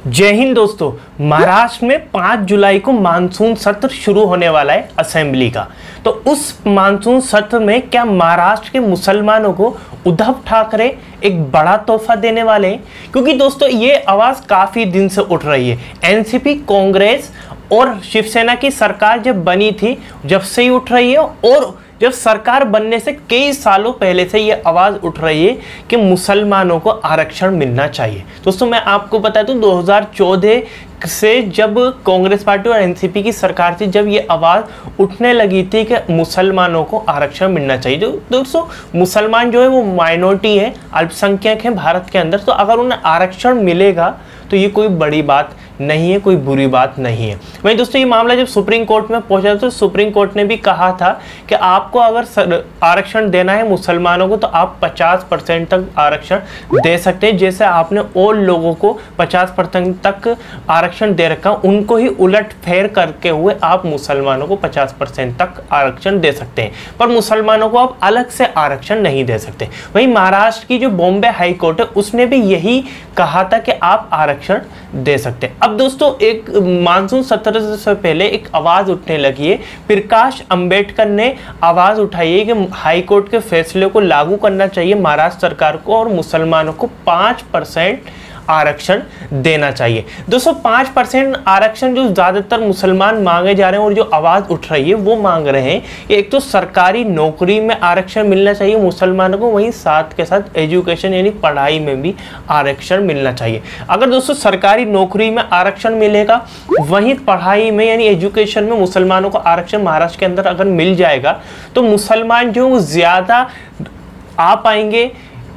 जय हिंद दोस्तों। महाराष्ट्र में 5 जुलाई को मानसून सत्र शुरू होने वाला है असेंबली का। तो उस मानसून सत्र में क्या महाराष्ट्र के मुसलमानों को उद्धव ठाकरे एक बड़ा तोहफा देने वाले हैं? क्योंकि दोस्तों ये आवाज काफी दिन से उठ रही है। एनसीपी, कांग्रेस और शिवसेना की सरकार जब बनी थी जब से ही उठ रही है, और जब सरकार बनने से कई सालों पहले से ये आवाज़ उठ रही है कि मुसलमानों को आरक्षण मिलना चाहिए। दोस्तों मैं आपको बता दूं 2014 से जब कांग्रेस पार्टी और एनसीपी की सरकार थी, जब ये आवाज़ उठने लगी थी कि मुसलमानों को आरक्षण मिलना चाहिए। जो दोस्तों मुसलमान जो है वो माइनॉरिटी है, अल्पसंख्यक है भारत के अंदर, तो अगर उन्हें आरक्षण मिलेगा तो ये कोई बड़ी बात नहीं है, कोई बुरी बात नहीं है। वहीं दोस्तों ये मामला जब सुप्रीम कोर्ट में पहुंचा तो सुप्रीम कोर्ट ने भी कहा था कि आपको अगर आरक्षण देना है मुसलमानों को तो आप 50% तक आरक्षण दे सकते हैं। जैसे आपने और लोगों को 50% तक आरक्षण दे रखा, उनको ही उलट फेर करके हुए आप मुसलमानों को 50% तक आरक्षण दे सकते हैं, पर मुसलमानों को आप अलग से आरक्षण नहीं दे सकते। वहीं महाराष्ट्र की जो बॉम्बे हाई कोर्ट है उसने भी यही कहा था कि आप आरक्षण दे सकते हैं। अब दोस्तों एक मानसून सत्र से पहले एक आवाज उठने लगी है। प्रकाश अंबेडकर ने आवाज उठाई है कि हाई कोर्ट के फैसले को लागू करना चाहिए महाराष्ट्र सरकार को और मुसलमानों को 5% आरक्षण देना चाहिए। दोस्तों 5% आरक्षण जो ज्यादातर मुसलमान मांगे जा रहे हैं और जो आवाज उठ रही है वो मांग रहे हैं कि एक तो सरकारी नौकरी में आरक्षण मिलना चाहिए मुसलमानों को, वहीं साथ के साथ एजुकेशन यानी पढ़ाई में भी आरक्षण मिलना चाहिए। अगर दोस्तों सरकारी नौकरी में आरक्षण मिलेगा, वहीं पढ़ाई में यानी एजुकेशन में मुसलमानों को आरक्षण महाराष्ट्र के अंदर अगर मिल जाएगा तो मुसलमान जो ज्यादा आ पाएंगे,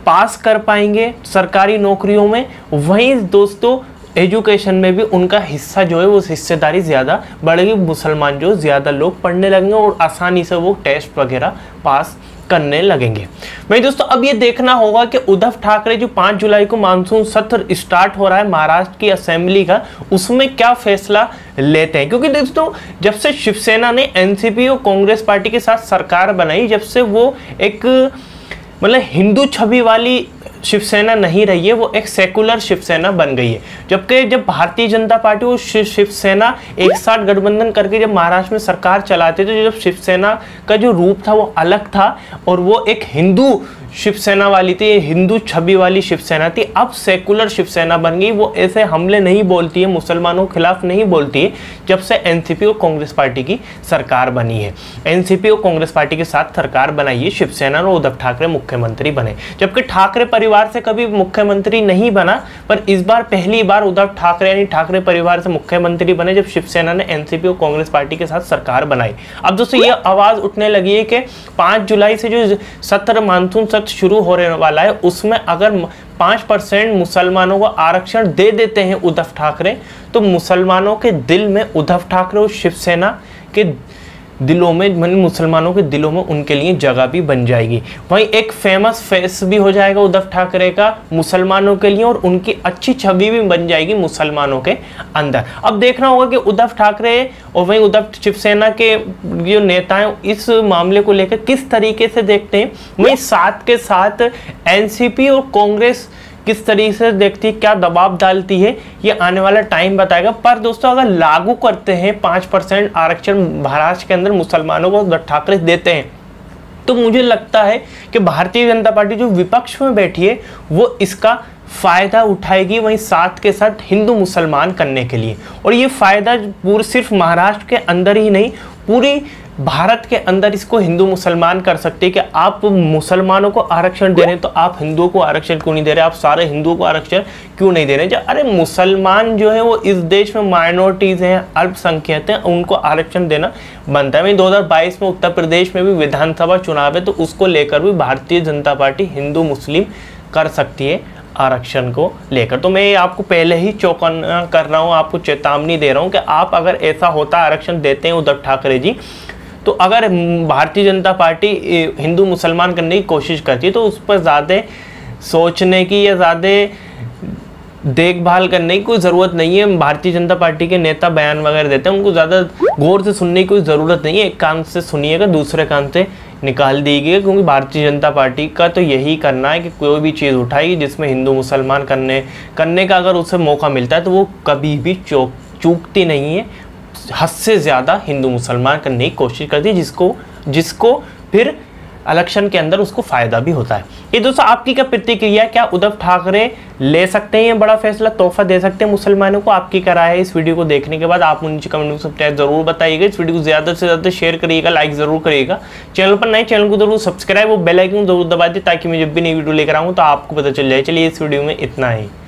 पास कर पाएंगे सरकारी नौकरियों में। वहीं दोस्तों एजुकेशन में भी उनका हिस्सा जो है वो हिस्सेदारी ज़्यादा बढ़ेगी, मुसलमान जो ज़्यादा लोग पढ़ने लगेंगे और आसानी से वो टेस्ट वगैरह पास करने लगेंगे। भाई दोस्तों अब ये देखना होगा कि उद्धव ठाकरे जो 5 जुलाई को मानसून सत्र स्टार्ट हो रहा है महाराष्ट्र की असेंबली का, उसमें क्या फैसला लेते हैं। क्योंकि दोस्तों जब से शिवसेना ने एनसीपी और कांग्रेस पार्टी के साथ सरकार बनाई, जब से वो एक मतलब हिंदू छवि वाली शिवसेना नहीं रही है, वो एक सेकुलर शिवसेना बन गई है। जबकि जब भारतीय जनता पार्टी और शिवसेना एक साथ गठबंधन करके जब महाराष्ट्र में सरकार चलाते थे, जब शिवसेना का जो रूप था वो अलग था और वो एक हिंदू शिवसेना वाली थी, हिंदू छवि वाली शिवसेना थी। अब सेकुलर शिवसेना बन गई, वो ऐसे हमले नहीं बोलती है, मुसलमानों के खिलाफ नहीं बोलती है। जब से एनसीपी और कांग्रेस पार्टी की सरकार बनी है, एनसीपी और कांग्रेस पार्टी के साथ सरकार बनाई है शिवसेना और उद्धव ठाकरे मुख्यमंत्री बने। जबकि ठाकरे परिवार से कभी मुख्यमंत्री नहीं बना, पर इस बार पहली बार उद्धव ठाकरे यानी ठाकरे परिवार से मुख्यमंत्री बने जब शिवसेना ने एनसीपी और कांग्रेस पार्टी के साथ सरकार बनाई। अब दोस्तों ये आवाज उठने लगी है कि 5 जुलाई से जो सत्र मानसून सत्र शुरू होने वाला है उसमें अगर 5% मुसलमानों को आरक्षण दे देते हैं उद्धव ठाकरे, तो मुसलमानों के दिल में उद्धव ठाकरे और शिवसेना के दिलों में, मुसलमानों के दिलों में उनके लिए जगह भी बन जाएगी। वहीं एक फेमस फेस भी हो जाएगा उद्धव ठाकरे का मुसलमानों के लिए और उनकी अच्छी छवि भी बन जाएगी मुसलमानों के अंदर। अब देखना होगा कि उद्धव ठाकरे और वहीं उद्धव शिवसेना के जो नेता हैं इस मामले को लेकर किस तरीके से देखते हैं। वहीं साथ के साथ एनसीपी और कांग्रेस किस तरीके से देखती है, क्या दबाव डालती है, ये आने वाला टाइम बताएगा। पर दोस्तों अगर लागू करते हैं 5% आरक्षण महाराष्ट्र के अंदर मुसलमानों को उद्धव ठाकरे देते हैं, तो मुझे लगता है कि भारतीय जनता पार्टी जो विपक्ष में बैठी है वो इसका फायदा उठाएगी, वहीं साथ के साथ हिंदू मुसलमान करने के लिए। और ये फायदा पूरे सिर्फ महाराष्ट्र के अंदर ही नहीं, पूरी भारत के अंदर इसको हिंदू मुसलमान कर सकते हैं कि आप मुसलमानों को आरक्षण दे रहे हैं तो आप हिंदुओं को आरक्षण क्यों नहीं दे रहे, आप सारे हिंदुओं को आरक्षण क्यों नहीं दे रहे। अरे मुसलमान जो है वो इस देश में माइनॉरिटीज हैं, अल्पसंख्यक हैं, उनको आरक्षण देना बनता है। वहीं 2022 में उत्तर प्रदेश में भी विधानसभा चुनाव है, तो उसको लेकर भी भारतीय जनता पार्टी हिंदू मुस्लिम कर सकती है आरक्षण को लेकर। तो मैं आपको पहले ही चौकन्ना कर रहा हूँ, आपको चेतावनी दे रहा हूँ कि आप अगर ऐसा होता आरक्षण देते हैं उद्धव ठाकरे जी, तो अगर भारतीय जनता पार्टी हिंदू मुसलमान करने की कोशिश करती है तो उस पर ज़्यादा सोचने की या ज़्यादा देखभाल करने की कोई ज़रूरत नहीं है। भारतीय जनता पार्टी के नेता बयान वगैरह देते हैं, उनको ज़्यादा गौर से सुनने की कोई ज़रूरत नहीं है। एक कान से सुनिएगा, दूसरे कान से निकाल दी गई है, क्योंकि भारतीय जनता पार्टी का तो यही करना है कि कोई भी चीज़ उठाई जिसमें हिंदू मुसलमान करने का अगर उसे मौका मिलता है तो वो कभी भी चूकती नहीं है, हद से ज़्यादा हिंदू मुसलमान करने की कोशिश करती है, जिसको फिर इलेक्शन के अंदर उसको फायदा भी होता है। ये दोस्तों आपकी क्या प्रतिक्रिया है, क्या उद्धव ठाकरे ले सकते हैं ये बड़ा फैसला, तोहफा दे सकते हैं मुसलमानों को? आपकी क्या राय है इस वीडियो को देखने के बाद? आप नीचे कमेंट में सब जरूर बताइएगा। इस वीडियो को ज़्यादा से ज़्यादा शेयर करिएगा, लाइक जरूर करिएगा। चैनल पर नए चैनल को जरूर सब्सक्राइब और बेल आइकन जरूर दबा दे, ताकि मैं जब भी नई वीडियो लेकर आऊँ तो आपको पता चल जाए। चलिए इस वीडियो में इतना ही।